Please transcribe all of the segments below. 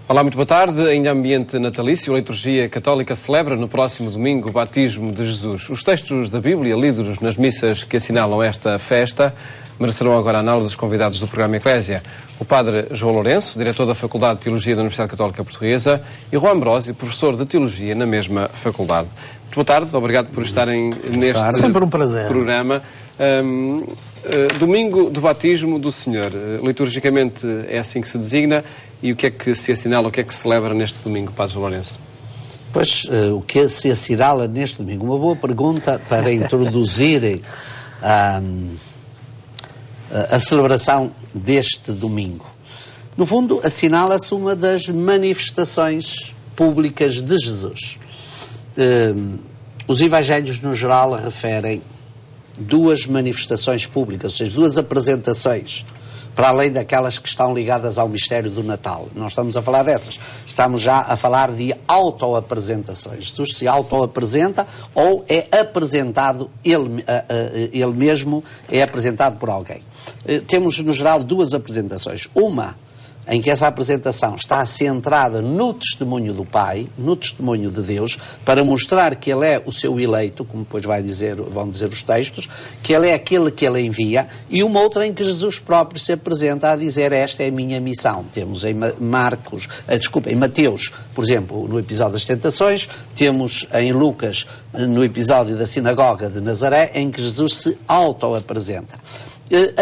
Olá, muito boa tarde. Em ambiente natalício, a liturgia católica celebra no próximo domingo o batismo de Jesus. Os textos da Bíblia lidos nas missas que assinalam esta festa merecerão agora a análise dos convidados do programa Eclésia. O padre João Lourenço, diretor da Faculdade de Teologia da Universidade Católica Portuguesa, e Juan Ambrósio, professor de Teologia na mesma faculdade. Muito boa tarde, obrigado por estarem neste sempre um prazer. Programa. Domingo do batismo do Senhor. Liturgicamente é assim que se designa. E o que é que se assinala, o que é que se celebra neste domingo, Padre João Lourenço? Pois, o que se assinala neste domingo? Uma boa pergunta para introduzir a celebração deste domingo. No fundo, assinala-se uma das manifestações públicas de Jesus. Os evangelhos, no geral, referem duas manifestações públicas, ou seja, duas apresentações, para além daquelas que estão ligadas ao mistério do Natal. Não estamos a falar dessas. Estamos já a falar de autoapresentações. Jesus se autoapresenta ou é apresentado, ele mesmo é apresentado por alguém. Temos, no geral, duas apresentações. Uma em que essa apresentação está centrada no testemunho do Pai, no testemunho de Deus, para mostrar que Ele é o seu eleito, como depois vão dizer os textos, que Ele é aquele que Ele envia, e uma outra em que Jesus próprio se apresenta a dizer: esta é a minha missão. Temos em em Mateus, por exemplo, no episódio das tentações, temos em Lucas, no episódio da sinagoga de Nazaré, em que Jesus se auto-apresenta.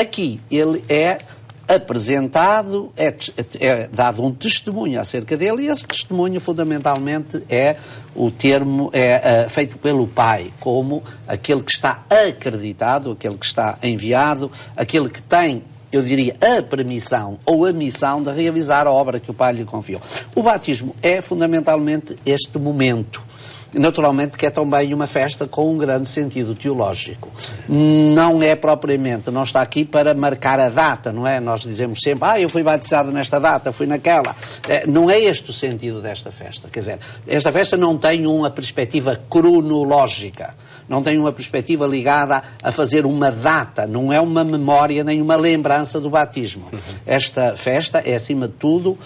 Aqui ele é apresentado, é dado um testemunho acerca dele, e esse testemunho fundamentalmente é feito pelo Pai, como aquele que está acreditado, aquele que está enviado, aquele que tem, eu diria, a permissão ou a missão de realizar a obra que o Pai lhe confiou. O batismo é fundamentalmente este momento. Naturalmente que é também uma festa com um grande sentido teológico. Não é propriamente, não está aqui para marcar a data, não é? Nós dizemos sempre, eu fui batizado nesta data, fui naquela. Não é este o sentido desta festa. Quer dizer, esta festa não tem uma perspectiva cronológica, não tem uma perspectiva ligada a fazer uma data, não é uma memória nem uma lembrança do batismo. Esta festa é, acima de tudo,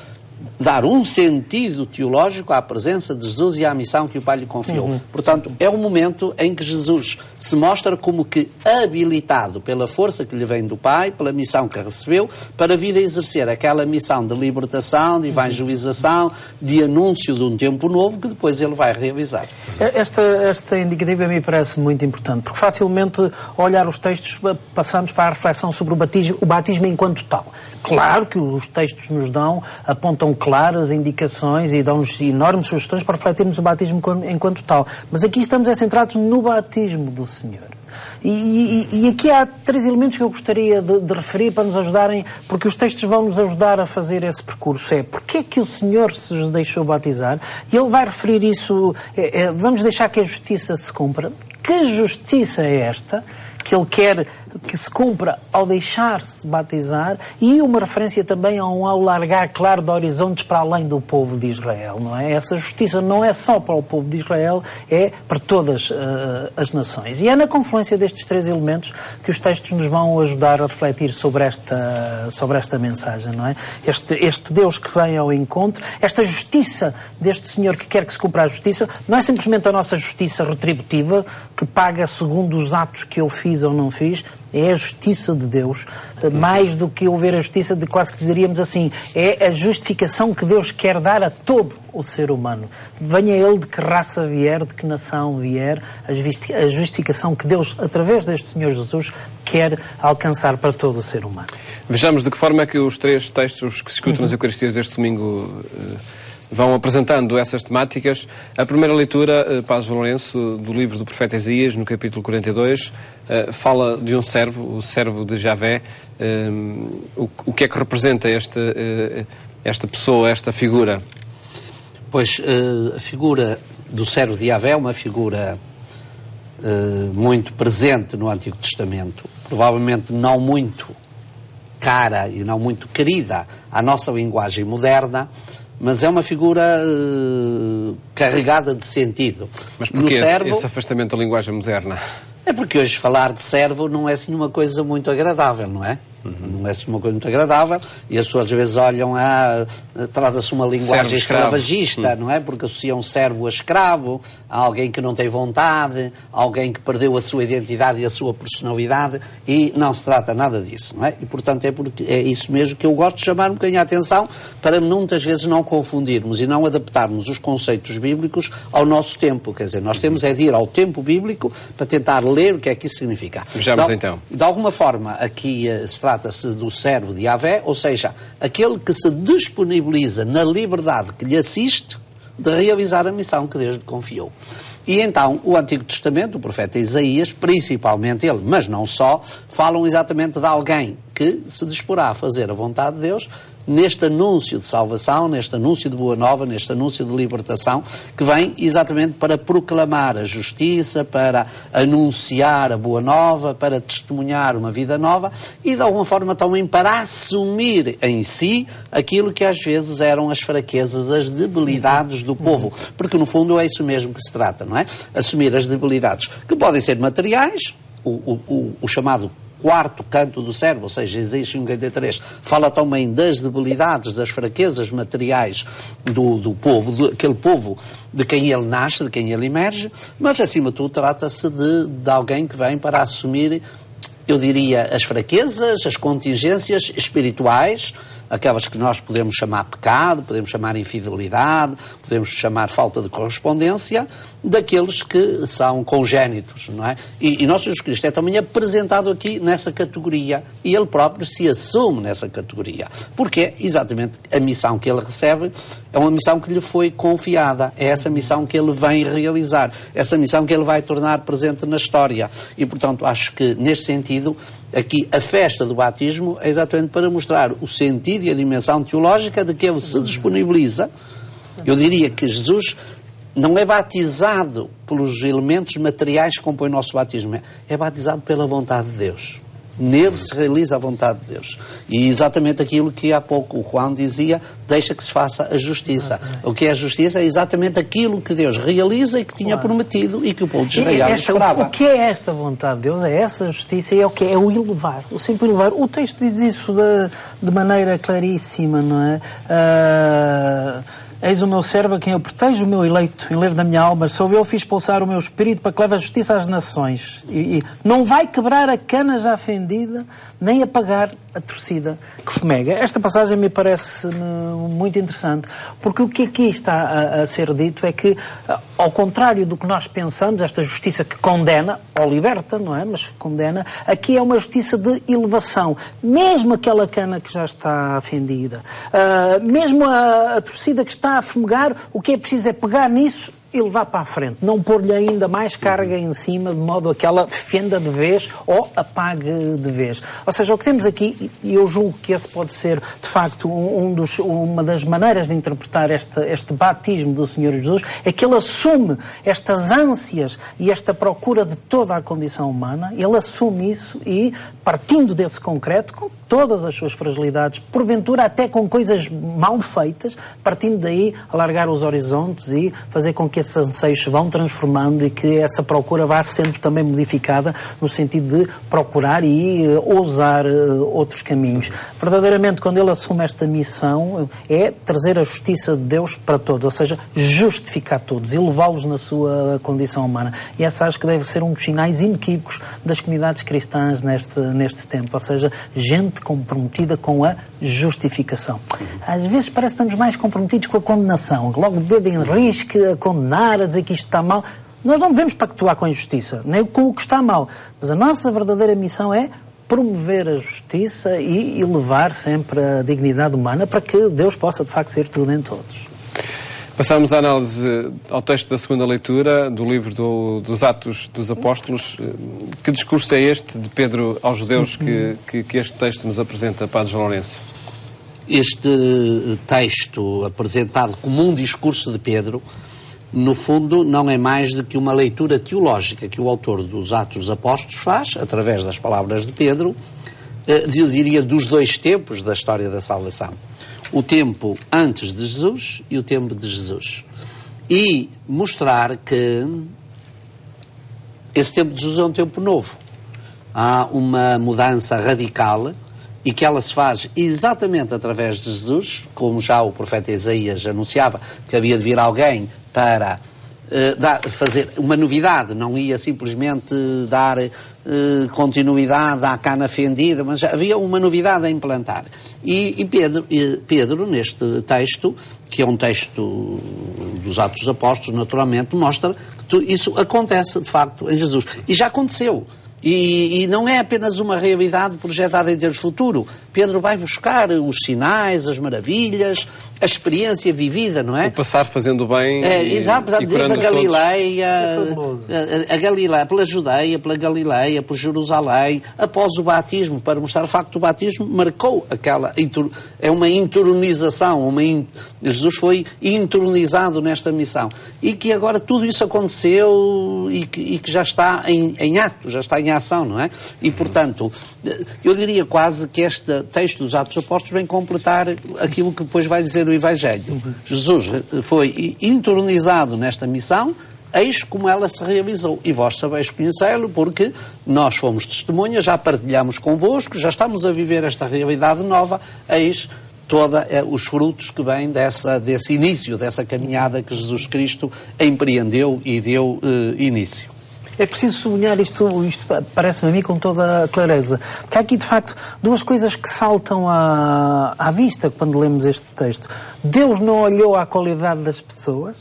dar um sentido teológico à presença de Jesus e à missão que o Pai lhe confiou. Portanto, é um momento em que Jesus se mostra como que habilitado pela força que lhe vem do Pai, pela missão que recebeu, para vir a exercer aquela missão de libertação, de evangelização, de anúncio de um tempo novo que depois ele vai realizar. Esta indicativa a mim parece muito importante, porque facilmente, ao olhar os textos, passamos para a reflexão sobre o batismo enquanto tal. Claro que os textos nos apontam claras indicações e dão-nos enormes sugestões para refletirmos o batismo enquanto tal. Mas aqui estamos centrados no batismo do Senhor. E aqui há três elementos que eu gostaria de referir para nos ajudarem, porque os textos vão nos ajudar a fazer esse percurso. Porque é que o Senhor se deixou batizar? E ele vai referir isso, vamos deixar que a justiça se cumpra. Que justiça é esta que ele quer que se cumpra ao deixar-se batizar, e uma referência também a um alargar claro de horizontes para além do povo de Israel, não é? Essa justiça não é só para o povo de Israel, é para todas as nações. E é na confluência destes três elementos que os textos nos vão ajudar a refletir sobre esta mensagem, não é? Este Deus que vem ao encontro, esta justiça deste Senhor que quer que se cumpra a justiça, não é simplesmente a nossa justiça retributiva, que paga segundo os atos que eu fiz ou não fiz, é a justiça de Deus, mais do que houver a justiça de, quase que diríamos assim, é a justificação que Deus quer dar a todo o ser humano. Venha ele de que raça vier, de que nação vier, a justificação que Deus, através deste Senhor Jesus, quer alcançar para todo o ser humano. Vejamos de que forma é que os três textos que se escutam nas Eucaristias deste domingo vão apresentando essas temáticas. A primeira leitura, Padre João Lourenço, do livro do profeta Isaías, no capítulo 42, fala de um servo, o servo de Javé. O que é que representa esta pessoa, esta figura? Pois, a figura do servo de Javé é uma figura muito presente no Antigo Testamento, provavelmente não muito cara e não muito querida à nossa linguagem moderna, mas é uma figura carregada de sentido. Mas porquê esse afastamento da linguagem moderna? É porque hoje falar de servo não é assim uma coisa muito agradável, não é? Não é uma coisa muito agradável, e as pessoas às vezes olham trata-se uma linguagem escravagista, não é? Porque associam servo a escravo, a alguém que não tem vontade, a alguém que perdeu a sua identidade e a sua personalidade, e não se trata nada disso, não é? E portanto é isso mesmo que eu gosto de chamar um bocadinho a atenção, para muitas vezes não confundirmos e não adaptarmos os conceitos bíblicos ao nosso tempo. Quer dizer, nós temos de ir ao tempo bíblico para tentar ler o que é que isso significa. Vejamos então. De alguma forma, aqui se trata-se do servo de Yahvé, ou seja, aquele que se disponibiliza na liberdade que lhe assiste de realizar a missão que Deus lhe confiou. E então, o Antigo Testamento, o profeta Isaías, principalmente ele, mas não só, falam exatamente de alguém que se disporá a fazer a vontade de Deus neste anúncio de salvação, neste anúncio de boa nova, neste anúncio de libertação, que vem exatamente para proclamar a justiça, para anunciar a boa nova, para testemunhar uma vida nova e, de alguma forma, também para assumir em si aquilo que às vezes eram as fraquezas, as debilidades do povo. Porque, no fundo, é isso mesmo que se trata, não é? Assumir as debilidades, que podem ser materiais, o chamado quarto canto do servo, ou seja, Isaías 53, fala também das debilidades, das fraquezas materiais do povo, daquele povo de quem ele nasce, de quem ele emerge, mas acima de tudo trata-se de alguém que vem para assumir, eu diria, as fraquezas, as contingências espirituais, aquelas que nós podemos chamar pecado, podemos chamar infidelidade, podemos chamar falta de correspondência, daqueles que são congénitos, não é? E nosso Jesus Cristo é também apresentado aqui nessa categoria, e ele próprio se assume nessa categoria, porque é exatamente a missão que ele recebe, é uma missão que lhe foi confiada, é essa missão que ele vem realizar, essa missão que ele vai tornar presente na história, e portanto acho que neste sentido aqui a festa do batismo é exatamente para mostrar o sentido e a dimensão teológica de que ele se disponibiliza. Eu diria que Jesus não é batizado pelos elementos materiais que compõem o nosso batismo, é batizado pela vontade de Deus. Nele se realiza a vontade de Deus. E exatamente aquilo que há pouco o Juan dizia, deixa que se faça a justiça. O que é a justiça é exatamente aquilo que Deus realiza e que tinha prometido e que o povo de Israel esperava. O que é esta vontade de Deus? É essa justiça e é o que é o elevar, o sempre elevar. O texto diz isso de maneira claríssima, não é? Eis o meu servo a quem eu protejo, o meu eleito, enlevo da minha alma. Sobre ele fiz pulsar o meu espírito para que leve a justiça às nações. E não vai quebrar a cana já fendida, nem apagar a torcida que fumega. Esta passagem me parece muito interessante, porque o que aqui está a ser dito é que, ao contrário do que nós pensamos, esta justiça que condena, ou liberta, não é? Mas condena, aqui é uma justiça de elevação. Mesmo aquela cana que já está fendida, mesmo a torcida que está a fumegar, o que é preciso é pegar nisso e levar para a frente. Não pôr-lhe ainda mais carga em cima, de modo a que ela fenda de vez ou apague de vez. Ou seja, o que temos aqui, e eu julgo que esse pode ser, de facto, uma das maneiras de interpretar este batismo do Senhor Jesus, é que ele assume estas ânsias e esta procura de toda a condição humana, ele assume isso e, partindo desse concreto, com todas as suas fragilidades, porventura até com coisas mal feitas, partindo daí, alargar os horizontes e fazer com que esses anseios se vão transformando e que essa procura vá sendo também modificada no sentido de procurar e ousar outros caminhos. Verdadeiramente, quando ele assume esta missão, é trazer a justiça de Deus para todos, ou seja, justificar todos e levá-los na sua condição humana. E essa acho que deve ser um dos sinais inequívocos das comunidades cristãs neste tempo, ou seja, gente comprometida com a justificação. Às vezes parece que estamos mais comprometidos com a condenação, logo o dedo em risco, a condenar, a dizer que isto está mal. Nós não devemos pactuar com a injustiça, nem com o que está mal, mas a nossa verdadeira missão é promover a justiça e elevar sempre a dignidade humana para que Deus possa de facto ser tudo em todos. Passamos à análise ao texto da segunda leitura do livro dos Atos dos Apóstolos. Que discurso é este de Pedro aos judeus que este texto nos apresenta, Padre João Lourenço? Este texto apresentado como um discurso de Pedro, no fundo, não é mais do que uma leitura teológica que o autor dos Atos dos Apóstolos faz, através das palavras de Pedro, eu diria dos dois tempos da história da salvação. O tempo antes de Jesus e o tempo de Jesus. E mostrar que esse tempo de Jesus é um tempo novo. Há uma mudança radical e que ela se faz exatamente através de Jesus, como já o profeta Isaías anunciava, que havia de vir alguém para fazer uma novidade, não ia simplesmente dar continuidade à cana fendida, mas havia uma novidade a implantar. E Pedro, neste texto, que é um texto dos Atos dos Apóstolos, naturalmente, mostra que isso acontece, de facto, em Jesus. E já aconteceu. E não é apenas uma realidade projetada em termos futuro. Pedro vai buscar os sinais, as maravilhas, a experiência vivida, não é? O passar fazendo bem. Exato, desde a Galileia, a Galileia, pela Judeia, pela Galileia, por Jerusalém, após o batismo, para mostrar o facto do batismo, marcou aquela. É uma entronização, Jesus foi entronizado nesta missão. E que agora tudo isso aconteceu e que já está em ato, já está em ação, não é? E, portanto, eu diria quase que este texto dos Atos dos Apóstolos vem completar aquilo que depois vai dizer o Evangelho. Jesus foi entronizado nesta missão, eis como ela se realizou. E vós sabeis conhecê-lo, porque nós fomos testemunhas, já partilhamos convosco, já estamos a viver esta realidade nova, eis todos os frutos que vêm desse início, dessa caminhada que Jesus Cristo empreendeu e deu início. É preciso sublinhar isto parece-me a mim com toda a clareza, porque há aqui de facto duas coisas que saltam à vista quando lemos este texto. Deus não olhou à qualidade das pessoas,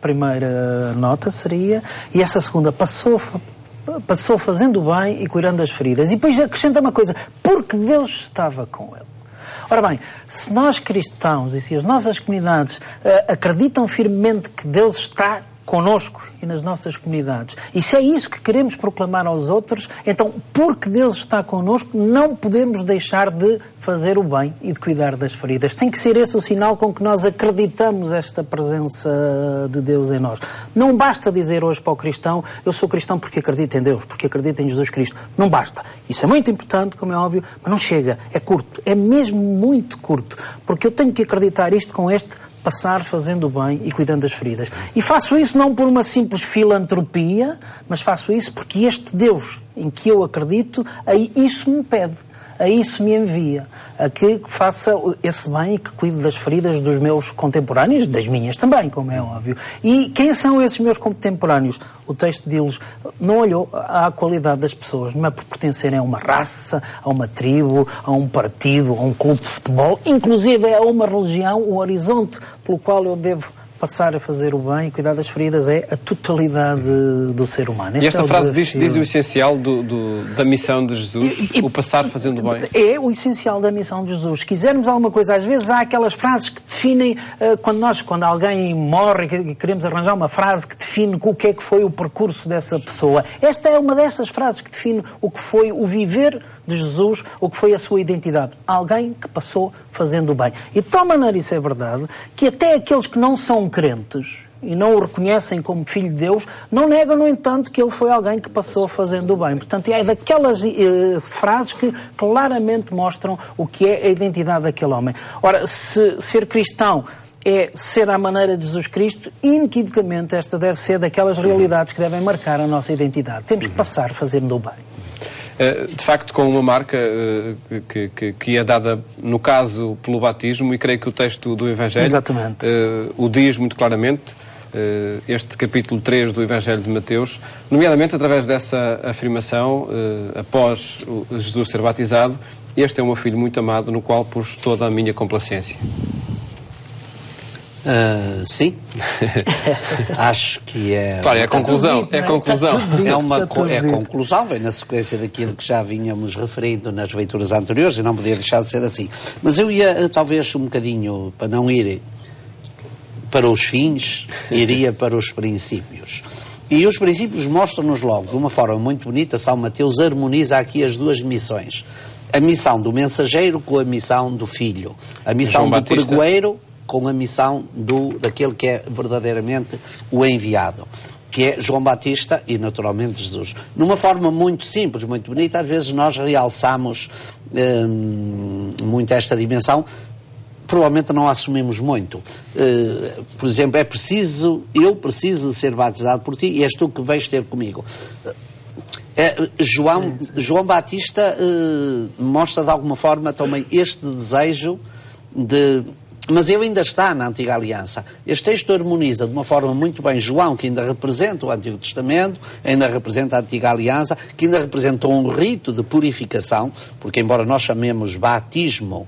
primeira nota seria, e essa segunda, passou fazendo o bem e curando as feridas. E depois acrescenta uma coisa, porque Deus estava com ele. Ora bem, se nós cristãos e se as nossas comunidades acreditam firmemente que Deus está connosco e nas nossas comunidades, e se é isso que queremos proclamar aos outros, então, porque Deus está connosco, não podemos deixar de fazer o bem e de cuidar das feridas. Tem que ser esse o sinal com que nós acreditamos esta presença de Deus em nós. Não basta dizer hoje para o cristão, eu sou cristão porque acredito em Deus, porque acredito em Jesus Cristo. Não basta. Isso é muito importante, como é óbvio, mas não chega. É curto. É mesmo muito curto. Porque eu tenho que acreditar isto com este passar fazendo o bem e cuidando das feridas. E faço isso não por uma simples filantropia, mas faço isso porque este Deus em que eu acredito, aí isso me pede, a isso me envia, a que faça esse bem e que cuide das feridas dos meus contemporâneos, das minhas também, como é óbvio. E quem são esses meus contemporâneos? O texto diz, não olhou à qualidade das pessoas, não é por pertencerem a uma raça, a uma tribo, a um partido, a um clube de futebol, inclusive a uma religião. O horizonte pelo qual eu devo passar a fazer o bem e cuidar das feridas é a totalidade do ser humano. E esta frase diz o essencial da missão de Jesus, o passar fazendo o bem. É o essencial da missão de Jesus. Se quisermos alguma coisa, às vezes há aquelas frases que definem, quando alguém morre e queremos arranjar uma frase que define o que é que foi o percurso dessa pessoa. Esta é uma dessas frases que define o que foi o viver de Jesus, o que foi a sua identidade. Alguém que passou fazendo o bem. E de tal maneira isso é verdade, que até aqueles que não são crentes e não o reconhecem como filho de Deus, não negam, no entanto, que ele foi alguém que passou fazendo o bem. Portanto, é daquelas frases que claramente mostram o que é a identidade daquele homem. Ora, se ser cristão é ser à maneira de Jesus Cristo, inequivocamente esta deve ser daquelas realidades que devem marcar a nossa identidade. Temos que passar fazendo o bem. De facto, com uma marca que é dada, no caso, pelo batismo, e creio que o texto do Evangelho o diz muito claramente, este capítulo 3 do Evangelho de Mateus, nomeadamente através dessa afirmação, após Jesus ser batizado, este é o meu filho muito amado, no qual pus toda a minha complacência. Sim. Acho que é... Claro, é a conclusão. É a conclusão. É a conclusão, vem na sequência daquilo que já vínhamos referindo nas leituras anteriores, e não podia deixar de ser assim. Mas eu ia, talvez, um bocadinho, para não ir para os fins, iria para os princípios. E os princípios mostram-nos logo, de uma forma muito bonita, São Mateus harmoniza aqui as duas missões. A missão do mensageiro com a missão do filho. A missão do pregoeiro com a missão daquele que é verdadeiramente o enviado, que é João Batista e, naturalmente, Jesus. Numa forma muito simples, muito bonita, às vezes nós realçamos muito esta dimensão, provavelmente não a assumimos muito. Por exemplo, eu preciso ser batizado por ti e és tu que vais ter comigo. João Batista mostra de alguma forma também este desejo de... Mas ele ainda está na Antiga Aliança. Este texto harmoniza de uma forma muito bem João, que ainda representa o Antigo Testamento, ainda representa a Antiga Aliança, que ainda representa um rito de purificação, porque embora nós chamemos batismo,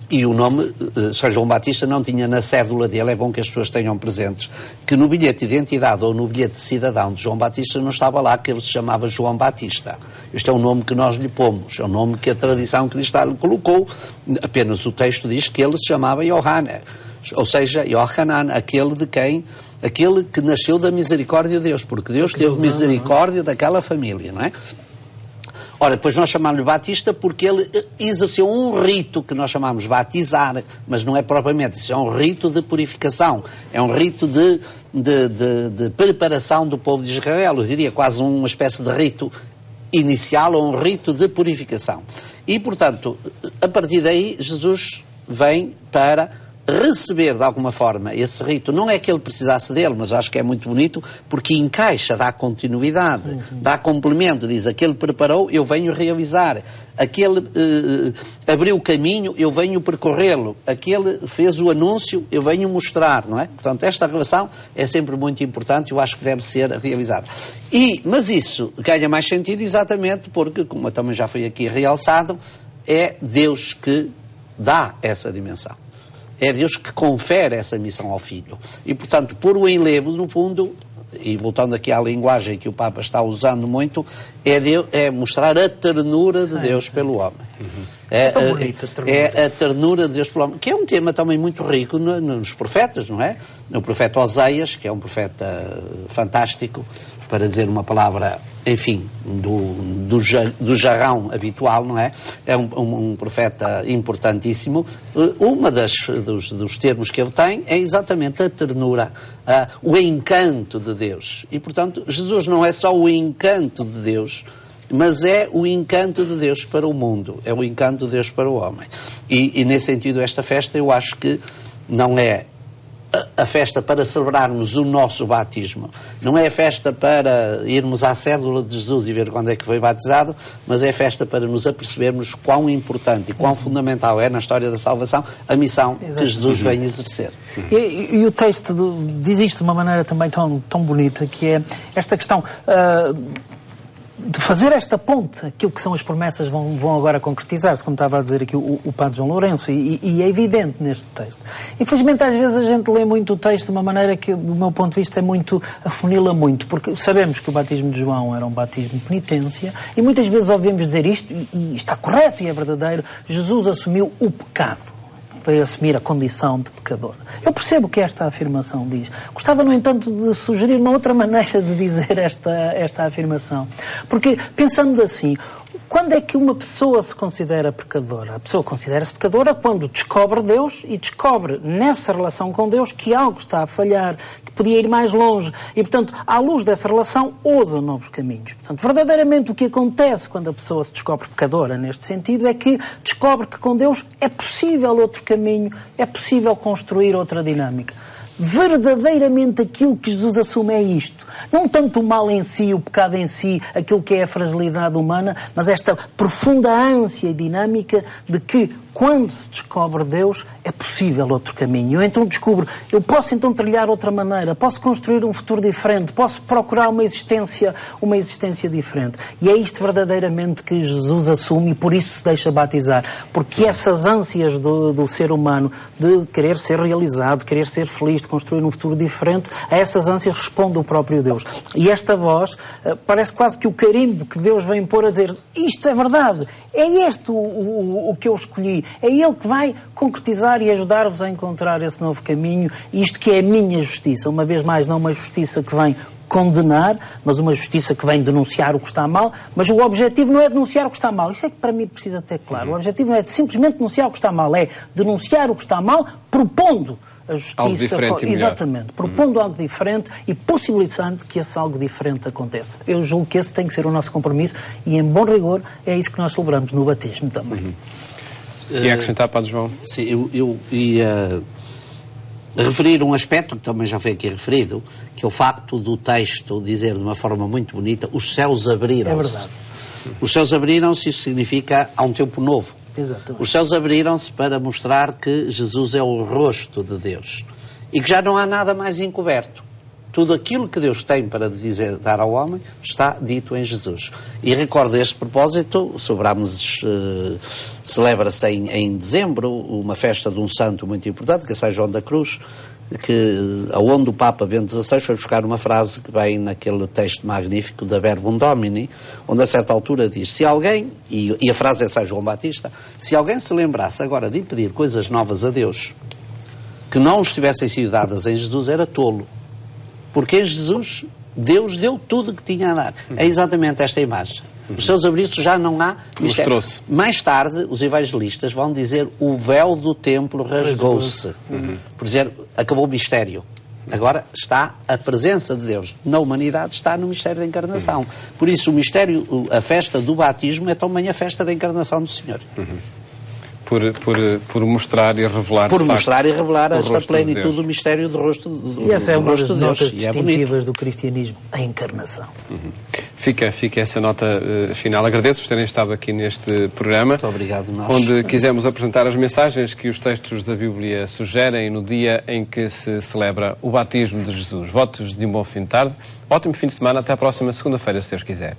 e o nome, São João Batista não tinha na cédula dele, é bom que as pessoas tenham presentes, que no bilhete de identidade ou no bilhete de cidadão de João Batista não estava lá que ele se chamava João Batista. Este é o nome que nós lhe pomos, é o nome que a tradição cristã lhe colocou. Apenas o texto diz que ele se chamava Yohanan, ou seja, Yohanan, aquele que nasceu da misericórdia de Deus, porque Deus teve misericórdia daquela família, não é? Ora, depois nós chamamos-lhe Batista porque ele exerceu um rito que nós chamamos batizar, mas não é propriamente isso, é um rito de purificação, é um rito de preparação do povo de Israel, eu diria quase uma espécie de rito inicial ou um rito de purificação. E, portanto, a partir daí, Jesus vem para receber de alguma forma esse rito. Não é que ele precisasse dele, mas acho que é muito bonito porque encaixa, dá continuidade, dá complemento, diz, aquele preparou, eu venho realizar, aquele abriu o caminho, eu venho percorrê-lo, aquele fez o anúncio, eu venho mostrar, não é? Portanto, esta relação é sempre muito importante e eu acho que deve ser realizada. Mas isso ganha mais sentido exatamente porque, como também já foi aqui realçado, é Deus que dá essa dimensão. É Deus que confere essa missão ao Filho. E, portanto, pôr o enlevo, no fundo, e voltando aqui à linguagem que o Papa está usando muito, é mostrar a ternura de Deus pelo homem. É a ternura de Deus pelo homem, que é um tema também muito rico nos profetas, não é? No profeta Oseias, que é um profeta fantástico, para dizer uma palavra, enfim, do jarrão habitual, não é? É um profeta importantíssimo. Dos termos que ele tem é exatamente a ternura, o encanto de Deus. E, portanto, Jesus não é só o encanto de Deus, mas é o encanto de Deus para o mundo, é o encanto de Deus para o homem. E nesse sentido, esta festa, eu acho que não é a festa para celebrarmos o nosso batismo, não é a festa para irmos à cédula de Jesus e ver quando é que foi batizado, mas é a festa para nos apercebermos quão importante e quão fundamental é na história da salvação a missão que Jesus vem exercer. E o texto diz isto de uma maneira também tão bonita, que é esta questão de fazer esta ponte, aquilo que são as promessas vão agora concretizar-se, como estava a dizer aqui o Padre João Lourenço, e é evidente neste texto. Infelizmente, às vezes a gente lê muito o texto de uma maneira que, do meu ponto de vista, afunila muito, porque sabemos que o batismo de João era um batismo de penitência, e muitas vezes ouvimos dizer isto, e está correto e é verdadeiro, Jesus assumiu o pecado para assumir a condição de pecador. Eu percebo o que esta afirmação diz. Gostava, no entanto, de sugerir uma outra maneira de dizer esta afirmação. Porque, pensando assim, quando é que uma pessoa se considera pecadora? A pessoa considera-se pecadora quando descobre Deus e descobre nessa relação com Deus que algo está a falhar, que podia ir mais longe. E, portanto, à luz dessa relação, ousa novos caminhos. Portanto, verdadeiramente o que acontece quando a pessoa se descobre pecadora, neste sentido, é que descobre que com Deus é possível outro caminho, é possível construir outra dinâmica. Verdadeiramente aquilo que Jesus assume é isto. Não tanto o mal em si, o pecado em si, aquilo que é a fragilidade humana, mas esta profunda ânsia e dinâmica de que, quando se descobre Deus, é possível outro caminho. Eu então descubro, eu posso então trilhar outra maneira, posso construir um futuro diferente, posso procurar uma existência diferente. E é isto verdadeiramente que Jesus assume e por isso se deixa batizar. Porque essas ânsias do ser humano de querer ser realizado, de querer ser feliz, de construir um futuro diferente, a essas ânsias responde o próprio Deus. E esta voz parece quase que o carimbo que Deus vem pôr a dizer, isto é verdade, é este o que eu escolhi. É Ele que vai concretizar e ajudar-vos a encontrar esse novo caminho, isto que é a minha justiça. Uma vez mais, não uma justiça que vem condenar, mas uma justiça que vem denunciar o que está mal, mas o objetivo não é denunciar o que está mal. Isso é que para mim precisa ter claro. O objetivo não é simplesmente denunciar o que está mal, é denunciar o que está mal, propondo a justiça, algo diferente e melhor. Exatamente, propondo algo diferente e possibilitando que esse algo diferente aconteça. Eu julgo que esse tem que ser o nosso compromisso e, em bom rigor, é isso que nós celebramos no batismo também. E acrescentar, Padre João? Sim, eu ia referir um aspecto que também já foi aqui referido, que é o facto do texto dizer de uma forma muito bonita, os céus abriram-se. É verdade. Os céus abriram-se, isso significa há um tempo novo. Exatamente. Os céus abriram-se para mostrar que Jesus é o rosto de Deus e que já não há nada mais encoberto. Tudo aquilo que Deus tem para dizer, dar ao homem, está dito em Jesus. E recordo a este propósito, Sobramos celebra-se em dezembro uma festa de um santo muito importante, que é São João da Cruz, onde o Papa Bento XVI foi buscar uma frase que vem naquele texto magnífico da Verbum Domini, onde a certa altura diz, se alguém, e a frase é de São João Batista, se alguém se lembrasse agora de pedir coisas novas a Deus, que não os tivessem sido dadas em Jesus, era tolo. Porque em Jesus, Deus deu tudo o que tinha a dar. É exatamente esta imagem. Os céus abriram-se, já não há mistério. Mais tarde, os evangelistas vão dizer o véu do templo rasgou-se. Por dizer, acabou o mistério. Agora está a presença de Deus na humanidade, está no mistério da encarnação. Por isso, o mistério, a festa do batismo é também a festa da encarnação do Senhor. Por mostrar e revelar... Por mostrar e revelar esta plenitude do mistério do rosto de Deus. E essa é uma das notas distintivas do cristianismo, a encarnação. Fica essa nota final. Agradeço-vos terem estado aqui neste programa. Muito obrigado, nós. Onde quisemos apresentar as mensagens que os textos da Bíblia sugerem no dia em que se celebra o batismo de Jesus. Votos de um bom fim de tarde. Ótimo fim de semana. Até à próxima segunda-feira, se Deus quiser.